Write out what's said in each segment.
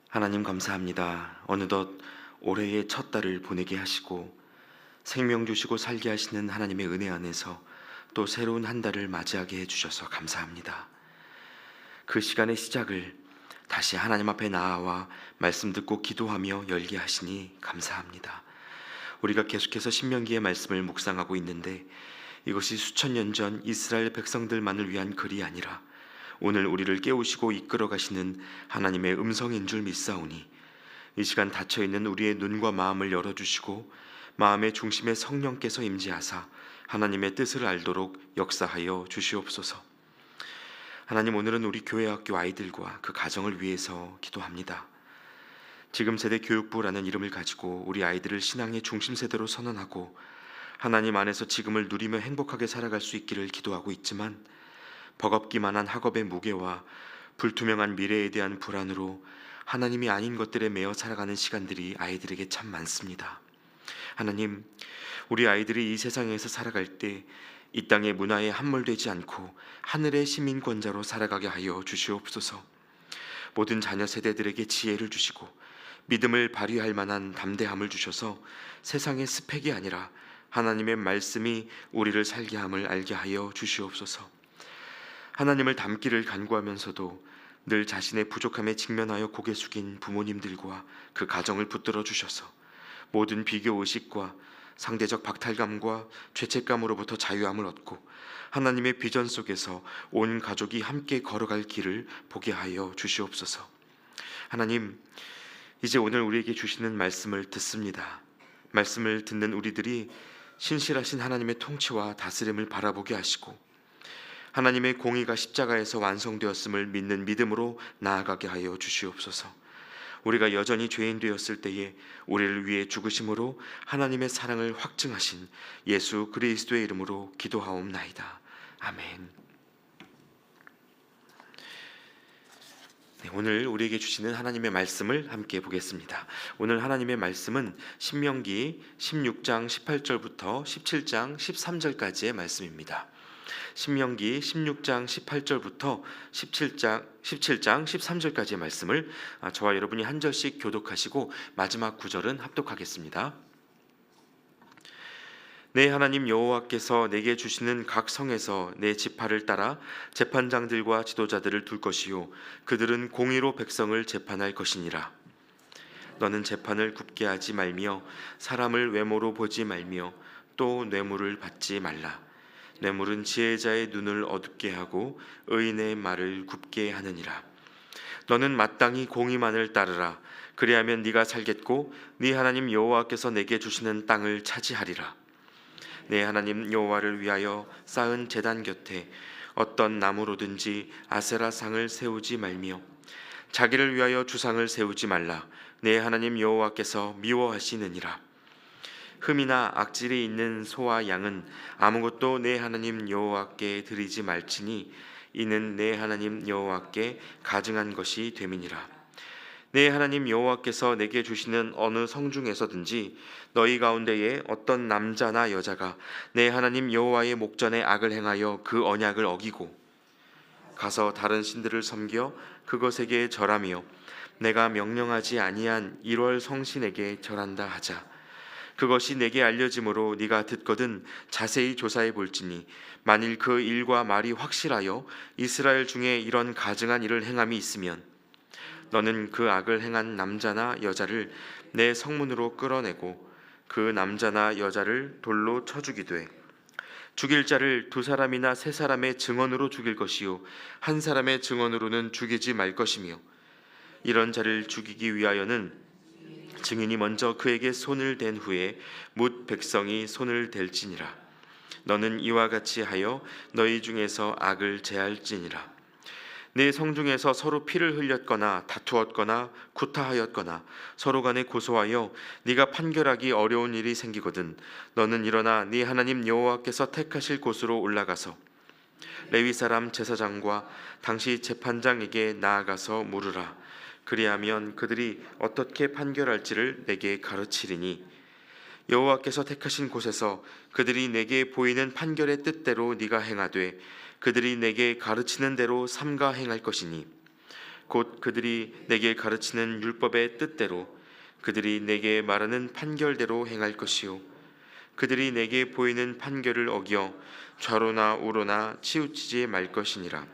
하나님 감사합니다. 어느덧 올해의 첫 달을 보내게 하시고 생명 주시고 살게 하시는 하나님의 은혜 안에서 또 새로운 한 달을 맞이하게 해주셔서 감사합니다. 그 시간의 시작을 다시 하나님 앞에 나아와 말씀 듣고 기도하며 열게 하시니 감사합니다. 우리가 계속해서 신명기의 말씀을 묵상하고 있는데 이것이 수천 년 전 이스라엘 백성들만을 위한 글이 아니라 오늘 우리를 깨우시고 이끌어 가시는 하나님의 음성인 줄 믿사오니 이 시간 닫혀있는 우리의 눈과 마음을 열어주시고 마음의 중심에 성령께서 임재하사 하나님의 뜻을 알도록 역사하여 주시옵소서. 하나님, 오늘은 우리 교회학교 아이들과 그 가정을 위해서 기도합니다. 지금 세대 교육부라는 이름을 가지고 우리 아이들을 신앙의 중심 세대로 선언하고 하나님 안에서 지금을 누리며 행복하게 살아갈 수 있기를 기도하고 있지만 버겁기만 한 학업의 무게와 불투명한 미래에 대한 불안으로 하나님이 아닌 것들에 매여 살아가는 시간들이 아이들에게 참 많습니다. 하나님, 우리 아이들이 이 세상에서 살아갈 때 이 땅의 문화에 함몰되지 않고 하늘의 시민권자로 살아가게 하여 주시옵소서. 모든 자녀 세대들에게 지혜를 주시고 믿음을 발휘할 만한 담대함을 주셔서 세상의 스펙이 아니라 하나님의 말씀이 우리를 살게 함을 알게 하여 주시옵소서. 하나님을 닮기를 간구하면서도 늘 자신의 부족함에 직면하여 고개 숙인 부모님들과 그 가정을 붙들어 주셔서 모든 비교의식과 상대적 박탈감과 죄책감으로부터 자유함을 얻고 하나님의 비전 속에서 온 가족이 함께 걸어갈 길을 보게 하여 주시옵소서. 하나님, 이제 오늘 우리에게 주시는 말씀을 듣습니다. 말씀을 듣는 우리들이 신실하신 하나님의 통치와 다스림을 바라보게 하시고 하나님의 공의가 십자가에서 완성되었음을 믿는 믿음으로 나아가게 하여 주시옵소서. 우리가 여전히 죄인 되었을 때에 우리를 위해 죽으심으로 하나님의 사랑을 확증하신 예수 그리스도의 이름으로 기도하옵나이다. 아멘. 오늘 우리에게 주시는 하나님의 말씀을 함께 보겠습니다. 오늘 하나님의 말씀은 신명기 16장 18절부터 17장 13절까지의 말씀입니다. 신명기 16장 18절부터 17장 13절까지의 말씀을 저와 여러분이 한 절씩 교독하시고 마지막 구절은 합독하겠습니다. 내 하나님 여호와께서 내게 주시는 각 성에서 내 지파를 따라 재판장들과 지도자들을 둘 것이요 그들은 공의로 백성을 재판할 것이니라. 너는 재판을 굽게 하지 말며 사람을 외모로 보지 말며 또 뇌물을 받지 말라. 뇌물은 지혜자의 눈을 어둡게 하고 의인의 말을 굽게 하느니라. 너는 마땅히 공의만을 따르라. 그리하면 네가 살겠고 네 하나님 여호와께서 내게 주시는 땅을 차지하리라. 내 하나님 여호와를 위하여 쌓은 제단 곁에 어떤 나무로든지 아세라상을 세우지 말며 자기를 위하여 주상을 세우지 말라. 내 하나님 여호와께서 미워하시느니라. 흠이나 악질이 있는 소와 양은 아무것도 내 하나님 여호와께 드리지 말지니 이는 내 하나님 여호와께 가증한 것이 됨이니라. 내 하나님 여호와께서 내게 주시는 어느 성중에서든지 너희 가운데에 어떤 남자나 여자가 내 하나님 여호와의 목전에 악을 행하여 그 언약을 어기고 가서 다른 신들을 섬겨 그것에게 절하며 내가 명령하지 아니한 1월 성신에게 절한다 하자. 그것이 내게 알려짐으로 네가 듣거든 자세히 조사해 볼지니 만일 그 일과 말이 확실하여 이스라엘 중에 이런 가증한 일을 행함이 있으면 너는 그 악을 행한 남자나 여자를 내 성문으로 끌어내고 그 남자나 여자를 돌로 쳐 죽이되 죽일 자를 2사람이나 3사람의 증언으로 죽일 것이요 한 사람의 증언으로는 죽이지 말 것이며 이런 자를 죽이기 위하여는 증인이 먼저 그에게 손을 댄 후에 뭇 백성이 손을 댈지니라. 너는 이와 같이 하여 너희 중에서 악을 제할지니라. 네 성중에서 서로 피를 흘렸거나 다투었거나 구타하였거나 서로 간에 고소하여 네가 판결하기 어려운 일이 생기거든 너는 일어나 네 하나님 여호와께서 택하실 곳으로 올라가서 레위 사람 제사장과 당시 재판장에게 나아가서 물으라. 그리하면 그들이 어떻게 판결할지를 내게 가르치리니 여호와께서 택하신 곳에서 그들이 내게 보이는 판결의 뜻대로 네가 행하되 그들이 내게 가르치는 대로 삼가 행할 것이니 곧 그들이 내게 가르치는 율법의 뜻대로 그들이 내게 말하는 판결대로 행할 것이요 그들이 내게 보이는 판결을 어기어 좌로나 우로나 치우치지 말 것이니라.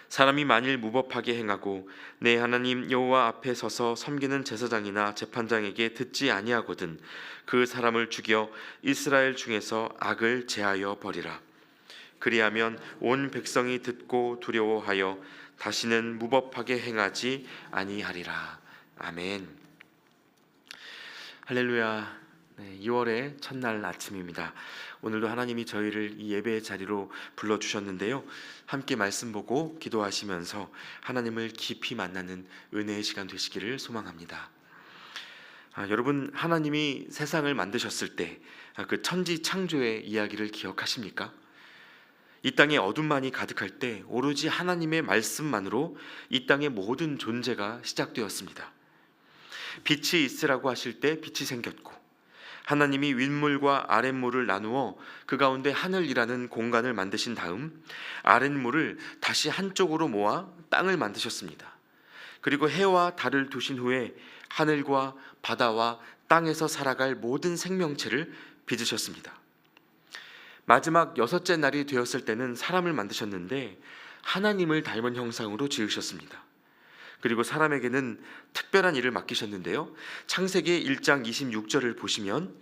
사람이 만일 무법하게 행하고 내 하나님 여호와 앞에 서서 섬기는 제사장이나 재판장에게 듣지 아니하거든 그 사람을 죽여 이스라엘 중에서 악을 제하여 버리라. 그리하면 온 백성이 듣고 두려워하여 다시는 무법하게 행하지 아니하리라. 아멘. 할렐루야. 2월의 첫날 아침입니다. 오늘도 하나님이 저희를 이 예배의 자리로 불러주셨는데요. 함께 말씀 보고 기도하시면서 하나님을 깊이 만나는 은혜의 시간 되시기를 소망합니다. 여러분, 하나님이 세상을 만드셨을 때 그 천지 창조의 이야기를 기억하십니까? 이 땅에 어둠만이 가득할 때 오로지 하나님의 말씀만으로 이 땅의 모든 존재가 시작되었습니다. 빛이 있으라고 하실 때 빛이 생겼고 하나님이 윗물과 아랫물을 나누어 그 가운데 하늘이라는 공간을 만드신 다음 아랫물을 다시 한쪽으로 모아 땅을 만드셨습니다. 그리고 해와 달을 두신 후에 하늘과 바다와 땅에서 살아갈 모든 생명체를 빚으셨습니다. 마지막 6째 날이 되었을 때는 사람을 만드셨는데 하나님을 닮은 형상으로 지으셨습니다. 그리고 사람에게는 특별한 일을 맡기셨는데요. 창세기 1장 26절을 보시면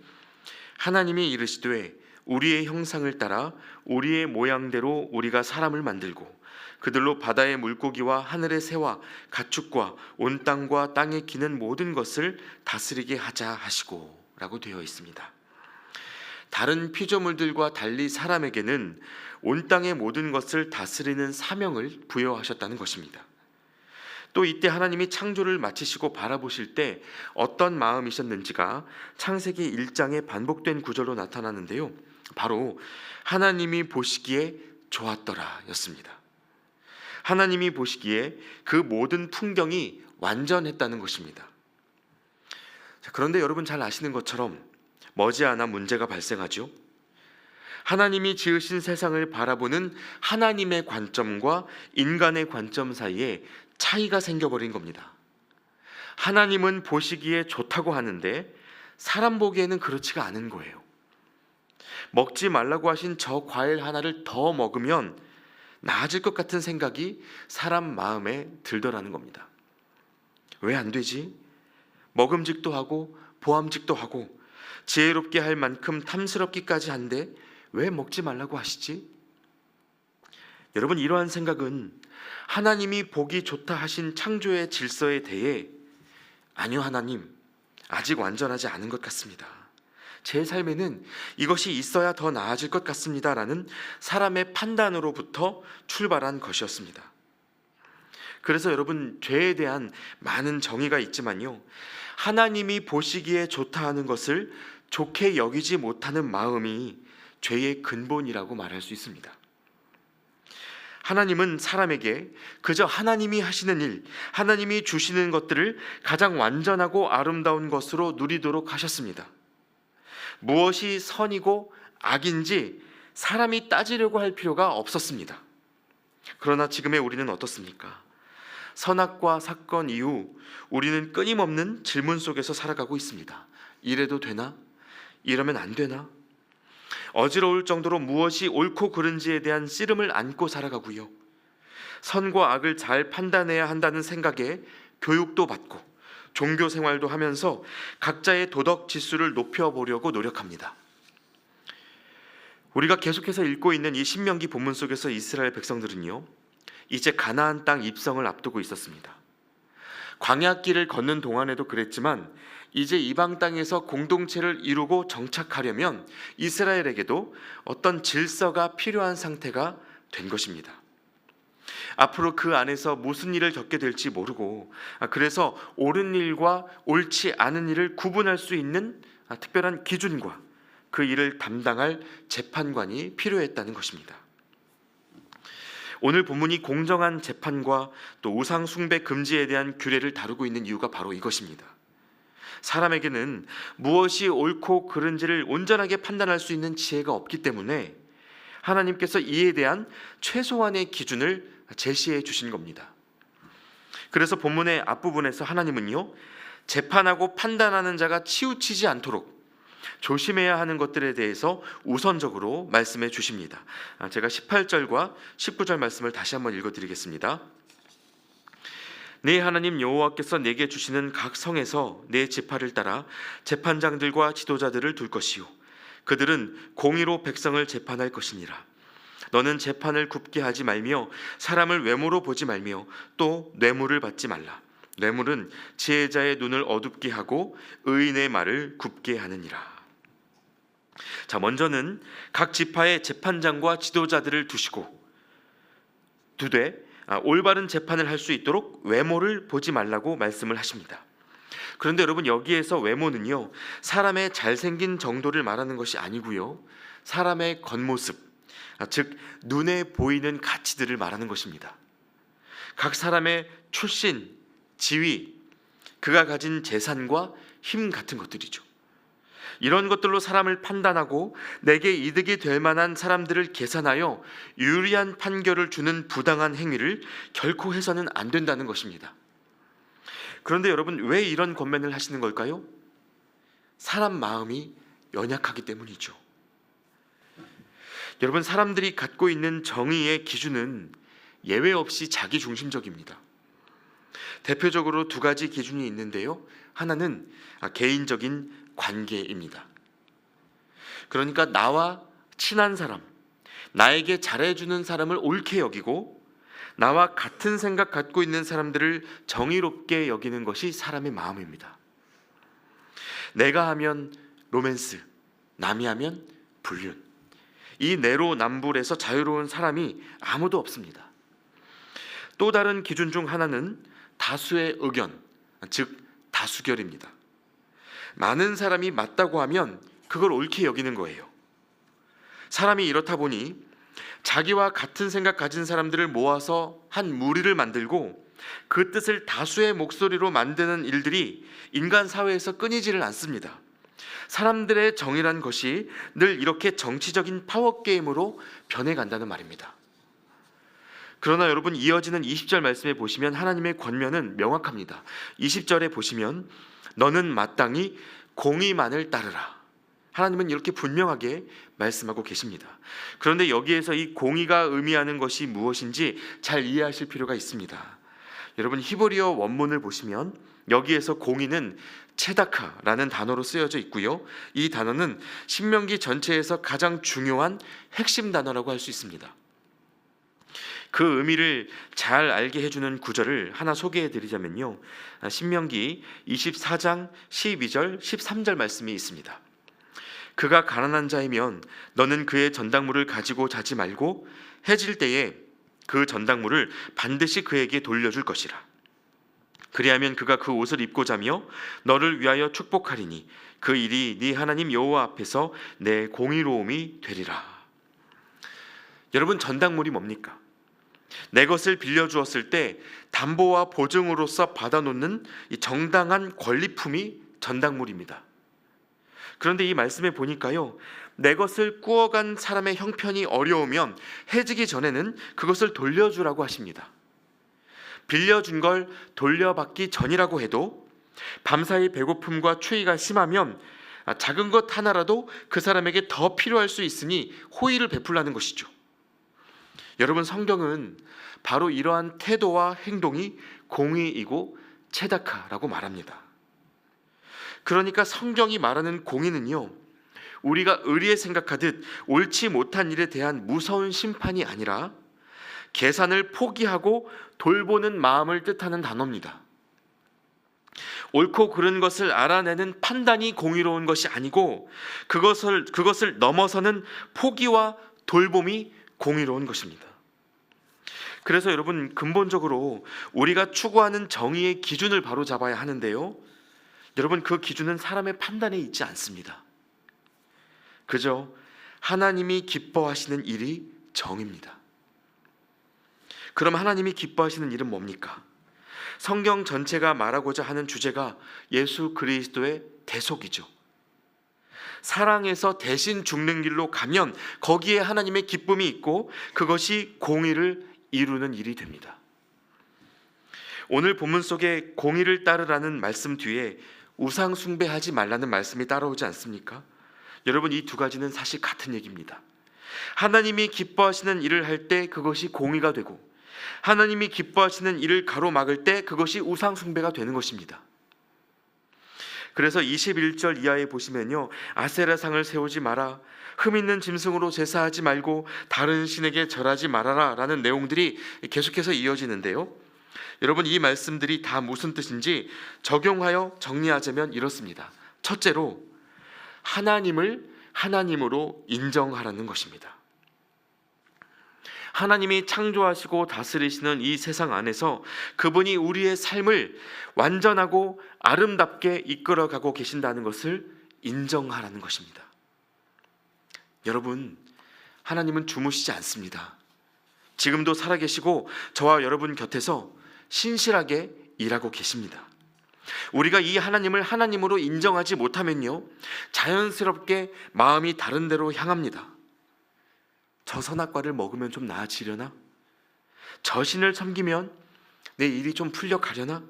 하나님이 이르시되 우리의 형상을 따라 우리의 모양대로 우리가 사람을 만들고 그들로 바다의 물고기와 하늘의 새와 가축과 온 땅과 땅에 기는 모든 것을 다스리게 하자 하시고 라고 되어 있습니다. 다른 피조물들과 달리 사람에게는 온 땅의 모든 것을 다스리는 사명을 부여하셨다는 것입니다. 또 이때 하나님이 창조를 마치시고 바라보실 때 어떤 마음이셨는지가 창세기 1장에 반복된 구절로 나타나는데요. 바로 하나님이 보시기에 좋았더라 였습니다. 하나님이 보시기에 그 모든 풍경이 완전했다는 것입니다. 그런데 여러분 잘 아시는 것처럼 머지않아 문제가 발생하죠. 하나님이 지으신 세상을 바라보는 하나님의 관점과 인간의 관점 사이에 차이가 생겨버린 겁니다. 하나님은 보시기에 좋다고 하는데 사람 보기에는 그렇지가 않은 거예요. 먹지 말라고 하신 저 과일 하나를 더 먹으면 나아질 것 같은 생각이 사람 마음에 들더라는 겁니다. 왜 안 되지? 먹음직도 하고 보암직도 하고 지혜롭게 할 만큼 탐스럽기까지 한데 왜 먹지 말라고 하시지? 여러분, 이러한 생각은 하나님이 보기 좋다 하신 창조의 질서에 대해 아니요 하나님, 아직 완전하지 않은 것 같습니다. 제 삶에는 이것이 있어야 더 나아질 것 같습니다 라는 사람의 판단으로부터 출발한 것이었습니다. 그래서 여러분, 죄에 대한 많은 정의가 있지만요, 하나님이 보시기에 좋다 하는 것을 좋게 여기지 못하는 마음이 죄의 근본이라고 말할 수 있습니다. 하나님은 사람에게 그저 하나님이 하시는 일, 하나님이 주시는 것들을 가장 완전하고 아름다운 것으로 누리도록 하셨습니다. 무엇이 선이고 악인지 사람이 따지려고 할 필요가 없었습니다. 그러나 지금의 우리는 어떻습니까? 선악과 사건 이후 우리는 끊임없는 질문 속에서 살아가고 있습니다. 이래도 되나? 이러면 안 되나? 어지러울 정도로 무엇이 옳고 그른지에 대한 씨름을 안고 살아가고요. 선과 악을 잘 판단해야 한다는 생각에 교육도 받고 종교 생활도 하면서 각자의 도덕 지수를 높여보려고 노력합니다. 우리가 계속해서 읽고 있는 이 신명기 본문 속에서 이스라엘 백성들은요, 이제 가나안 땅 입성을 앞두고 있었습니다. 광야길을 걷는 동안에도 그랬지만 이제 이방 땅에서 공동체를 이루고 정착하려면 이스라엘에게도 어떤 질서가 필요한 상태가 된 것입니다. 앞으로 그 안에서 무슨 일을 겪게 될지 모르고, 그래서 옳은 일과 옳지 않은 일을 구분할 수 있는 특별한 기준과 그 일을 담당할 재판관이 필요했다는 것입니다. 오늘 본문이 공정한 재판과 또 우상 숭배 금지에 대한 규례를 다루고 있는 이유가 바로 이것입니다. 사람에게는 무엇이 옳고 그른지를 온전하게 판단할 수 있는 지혜가 없기 때문에 하나님께서 이에 대한 최소한의 기준을 제시해 주신 겁니다. 그래서 본문의 앞부분에서 하나님은요, 재판하고 판단하는 자가 치우치지 않도록 조심해야 하는 것들에 대해서 우선적으로 말씀해 주십니다. 제가 18절과 19절 말씀을 다시 한번 읽어드리겠습니다. 네 하나님 여호와께서 내게 주시는 각 성에서 내 지파를 따라 재판장들과 지도자들을 둘 것이요 그들은 공의로 백성을 재판할 것이니라. 너는 재판을 굽게 하지 말며 사람을 외모로 보지 말며 또 뇌물을 받지 말라. 뇌물은 지혜자의 눈을 어둡게 하고 의인의 말을 굽게 하느니라. 자, 먼저는 각 지파의 재판장과 지도자들을 두되 올바른 재판을 할 수 있도록 외모를 보지 말라고 말씀을 하십니다. 그런데 여러분, 여기에서 외모는요, 사람의 잘생긴 정도를 말하는 것이 아니고요, 사람의 겉모습, 즉 눈에 보이는 가치들을 말하는 것입니다. 각 사람의 출신, 지위, 그가 가진 재산과 힘 같은 것들이죠. 이런 것들로 사람을 판단하고 내게 이득이 될 만한 사람들을 계산하여 유리한 판결을 주는 부당한 행위를 결코 해서는 안 된다는 것입니다. 그런데 여러분, 왜 이런 권면을 하시는 걸까요? 사람 마음이 연약하기 때문이죠. 여러분, 사람들이 갖고 있는 정의의 기준은 예외 없이 자기중심적입니다. 대표적으로 두 가지 기준이 있는데요, 하나는 개인적인 관계입니다. 그러니까 나와 친한 사람, 나에게 잘해주는 사람을 옳게 여기고 나와 같은 생각 갖고 있는 사람들을 정의롭게 여기는 것이 사람의 마음입니다. 내가 하면 로맨스, 남이 하면 불륜, 이 내로남불에서 자유로운 사람이 아무도 없습니다. 또 다른 기준 중 하나는 다수의 의견, 즉 다수결입니다. 많은 사람이 맞다고 하면 그걸 옳게 여기는 거예요. 사람이 이렇다 보니 자기와 같은 생각 가진 사람들을 모아서 한 무리를 만들고 그 뜻을 다수의 목소리로 만드는 일들이 인간 사회에서 끊이지를 않습니다. 사람들의 정의란 것이 늘 이렇게 정치적인 파워게임으로 변해간다는 말입니다. 그러나 여러분, 이어지는 20절 말씀에 보시면 하나님의 권면은 명확합니다. 20절에 보시면 너는 마땅히 공의만을 따르라. 하나님은 이렇게 분명하게 말씀하고 계십니다. 그런데 여기에서 이 공의가 의미하는 것이 무엇인지 잘 이해하실 필요가 있습니다. 여러분, 히브리어 원문을 보시면 여기에서 공의는 체다카라는 단어로 쓰여져 있고요, 이 단어는 신명기 전체에서 가장 중요한 핵심 단어라고 할 수 있습니다. 그 의미를 잘 알게 해주는 구절을 하나 소개해 드리자면요, 신명기 24장 12절 13절 말씀이 있습니다. 그가 가난한 자이면 너는 그의 전당물을 가지고 자지 말고 해질 때에 그 전당물을 반드시 그에게 돌려줄 것이라. 그리하면 그가 그 옷을 입고 자며 너를 위하여 축복하리니 그 일이 네 하나님 여호와 앞에서 내 공의로움이 되리라. 여러분, 전당물이 뭡니까? 내 것을 빌려주었을 때 담보와 보증으로서 받아놓는 이 정당한 권리품이 전당물입니다. 그런데 이 말씀에 보니까요, 내 것을 꾸어간 사람의 형편이 어려우면 해지기 전에는 그것을 돌려주라고 하십니다. 빌려준 걸 돌려받기 전이라고 해도 밤사이 배고픔과 추위가 심하면 작은 것 하나라도 그 사람에게 더 필요할 수 있으니 호의를 베풀라는 것이죠. 여러분, 성경은 바로 이러한 태도와 행동이 공의이고 체다카라고 말합니다. 그러니까 성경이 말하는 공의는요, 우리가 의리에 생각하듯 옳지 못한 일에 대한 무서운 심판이 아니라 계산을 포기하고 돌보는 마음을 뜻하는 단어입니다. 옳고 그른 것을 알아내는 판단이 공의로운 것이 아니고 그것을 넘어서는 포기와 돌봄이 공의로운 것입니다. 그래서 여러분, 근본적으로 우리가 추구하는 정의의 기준을 바로 잡아야 하는데요, 여러분, 그 기준은 사람의 판단에 있지 않습니다. 그저 하나님이 기뻐하시는 일이 정입니다. 그럼 하나님이 기뻐하시는 일은 뭡니까? 성경 전체가 말하고자 하는 주제가 예수 그리스도의 대속이죠. 사랑에서 대신 죽는 길로 가면 거기에 하나님의 기쁨이 있고 그것이 공의를 이루는 일이 됩니다. 오늘 본문 속에 공의를 따르라는 말씀 뒤에 우상 숭배하지 말라는 말씀이 따라오지 않습니까? 여러분, 이 두 가지는 사실 같은 얘기입니다. 하나님이 기뻐하시는 일을 할 때 그것이 공의가 되고, 하나님이 기뻐하시는 일을 가로막을 때 그것이 우상 숭배가 되는 것입니다. 그래서 21절 이하에 보시면요, 아세라상을 세우지 마라, 흠 있는 짐승으로 제사하지 말고 다른 신에게 절하지 말아라 라는 내용들이 계속해서 이어지는데요, 여러분, 이 말씀들이 다 무슨 뜻인지 적용하여 정리하자면 이렇습니다. 첫째로, 하나님을 하나님으로 인정하라는 것입니다. 하나님이 창조하시고 다스리시는 이 세상 안에서 그분이 우리의 삶을 완전하고 아름답게 이끌어가고 계신다는 것을 인정하라는 것입니다. 여러분, 하나님은 주무시지 않습니다. 지금도 살아계시고 저와 여러분 곁에서 신실하게 일하고 계십니다. 우리가 이 하나님을 하나님으로 인정하지 못하면요, 자연스럽게 마음이 다른 데로 향합니다. 저 선악과를 먹으면 좀 나아지려나? 저 신을 섬기면 내 일이 좀 풀려가려나?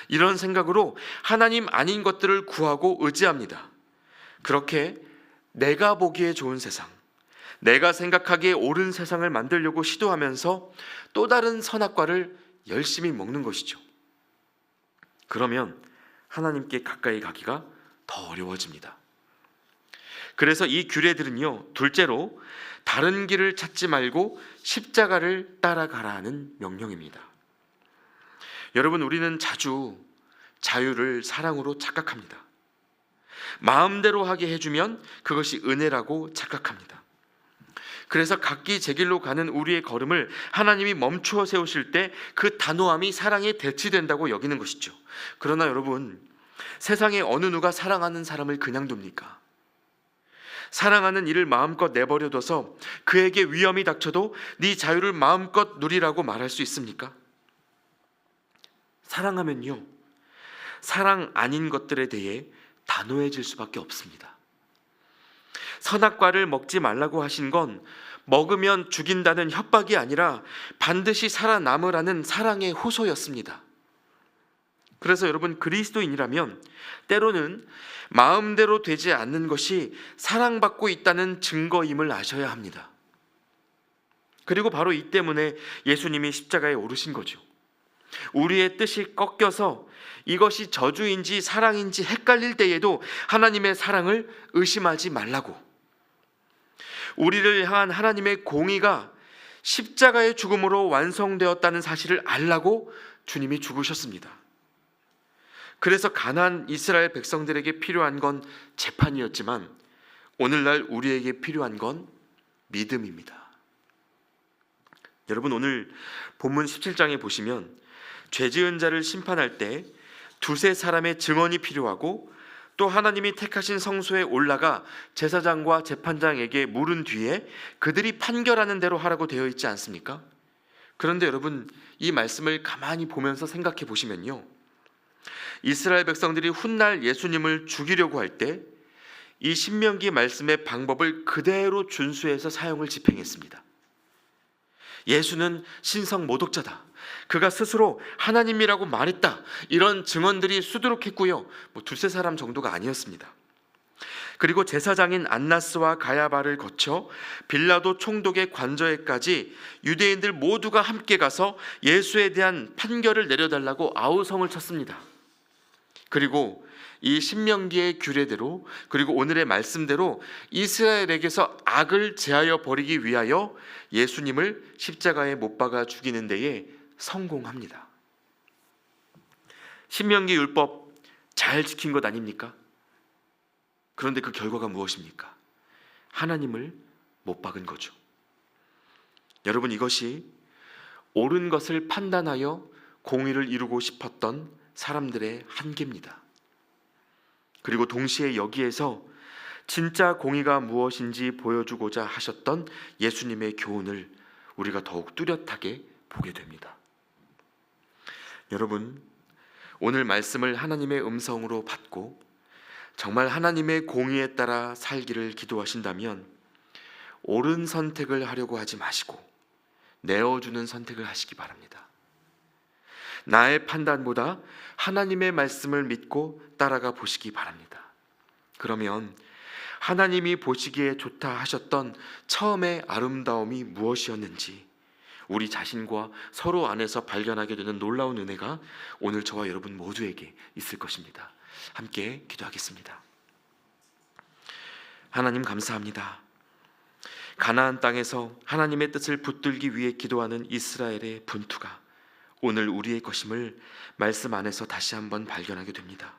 이런 생각으로 하나님 아닌 것들을 구하고 의지합니다. 그렇게 내가 보기에 좋은 세상, 내가 생각하기에 옳은 세상을 만들려고 시도하면서 또 다른 선악과를 열심히 먹는 것이죠. 그러면 하나님께 가까이 가기가 더 어려워집니다. 그래서 이 규례들은요, 둘째로 다른 길을 찾지 말고 십자가를 따라가라는 명령입니다. 여러분, 우리는 자주 자유를 사랑으로 착각합니다. 마음대로 하게 해주면 그것이 은혜라고 착각합니다. 그래서 각기 제 길로 가는 우리의 걸음을 하나님이 멈추어 세우실 때 그 단호함이 사랑에 대치된다고 여기는 것이죠. 그러나 여러분, 세상에 어느 누가 사랑하는 사람을 그냥 둡니까? 사랑하는 이를 마음껏 내버려둬서 그에게 위험이 닥쳐도 네 자유를 마음껏 누리라고 말할 수 있습니까? 사랑하면요, 사랑 아닌 것들에 대해 단호해질 수밖에 없습니다. 선악과를 먹지 말라고 하신 건 먹으면 죽인다는 협박이 아니라 반드시 살아남으라는 사랑의 호소였습니다. 그래서 여러분, 그리스도인이라면 때로는 마음대로 되지 않는 것이 사랑받고 있다는 증거임을 아셔야 합니다. 그리고 바로 이 때문에 예수님이 십자가에 오르신 거죠. 우리의 뜻이 꺾여서 이것이 저주인지 사랑인지 헷갈릴 때에도 하나님의 사랑을 의심하지 말라고, 우리를 향한 하나님의 공의가 십자가의 죽음으로 완성되었다는 사실을 알라고 주님이 죽으셨습니다. 그래서 가나안 이스라엘 백성들에게 필요한 건 재판이었지만 오늘날 우리에게 필요한 건 믿음입니다. 여러분, 오늘 본문 17장에 보시면 죄 지은 자를 심판할 때 두세 사람의 증언이 필요하고 또 하나님이 택하신 성소에 올라가 제사장과 재판장에게 물은 뒤에 그들이 판결하는 대로 하라고 되어 있지 않습니까? 그런데 여러분, 이 말씀을 가만히 보면서 생각해 보시면요, 이스라엘 백성들이 훗날 예수님을 죽이려고 할 때 이 신명기 말씀의 방법을 그대로 준수해서 사용을 집행했습니다. 예수는 신성 모독자다, 그가 스스로 하나님이라고 말했다, 이런 증언들이 수두룩했고요, 두세 사람 정도가 아니었습니다. 그리고 제사장인 안나스와 가야바를 거쳐 빌라도 총독의 관저에까지 유대인들 모두가 함께 가서 예수에 대한 판결을 내려달라고 아우성을 쳤습니다. 그리고 이 신명기의 규례대로, 그리고 오늘의 말씀대로 이스라엘에게서 악을 제하여 버리기 위하여 예수님을 십자가에 못 박아 죽이는 데에 성공합니다. 신명기 율법 잘 지킨 것 아닙니까? 그런데 그 결과가 무엇입니까? 하나님을 못 박은 거죠. 여러분, 이것이 옳은 것을 판단하여 공의를 이루고 싶었던 사람들의 한계입니다. 그리고 동시에 여기에서 진짜 공의가 무엇인지 보여주고자 하셨던 예수님의 교훈을 우리가 더욱 뚜렷하게 보게 됩니다. 여러분, 오늘 말씀을 하나님의 음성으로 받고 정말 하나님의 공의에 따라 살기를 기도하신다면 옳은 선택을 하려고 하지 마시고 내어주는 선택을 하시기 바랍니다. 나의 판단보다 하나님의 말씀을 믿고 따라가 보시기 바랍니다. 그러면 하나님이 보시기에 좋다 하셨던 처음의 아름다움이 무엇이었는지 우리 자신과 서로 안에서 발견하게 되는 놀라운 은혜가 오늘 저와 여러분 모두에게 있을 것입니다. 함께 기도하겠습니다. 하나님 감사합니다. 가나안 땅에서 하나님의 뜻을 붙들기 위해 기도하는 이스라엘의 분투가 오늘 우리의 것임을 말씀 안에서 다시 한번 발견하게 됩니다.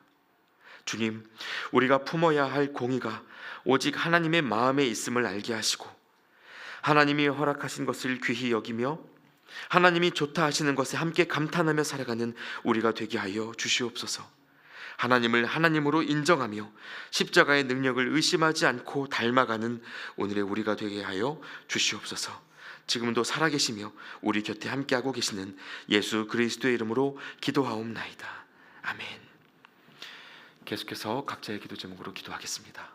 주님, 우리가 품어야 할 공의가 오직 하나님의 마음에 있음을 알게 하시고 하나님이 허락하신 것을 귀히 여기며 하나님이 좋다 하시는 것에 함께 감탄하며 살아가는 우리가 되게 하여 주시옵소서. 하나님을 하나님으로 인정하며 십자가의 능력을 의심하지 않고 닮아가는 오늘의 우리가 되게 하여 주시옵소서. 지금도 살아계시며 우리 곁에 함께하고 계시는 예수 그리스도의 이름으로 기도하옵나이다. 아멘. 계속해서 각자의 기도 제목으로 기도하겠습니다.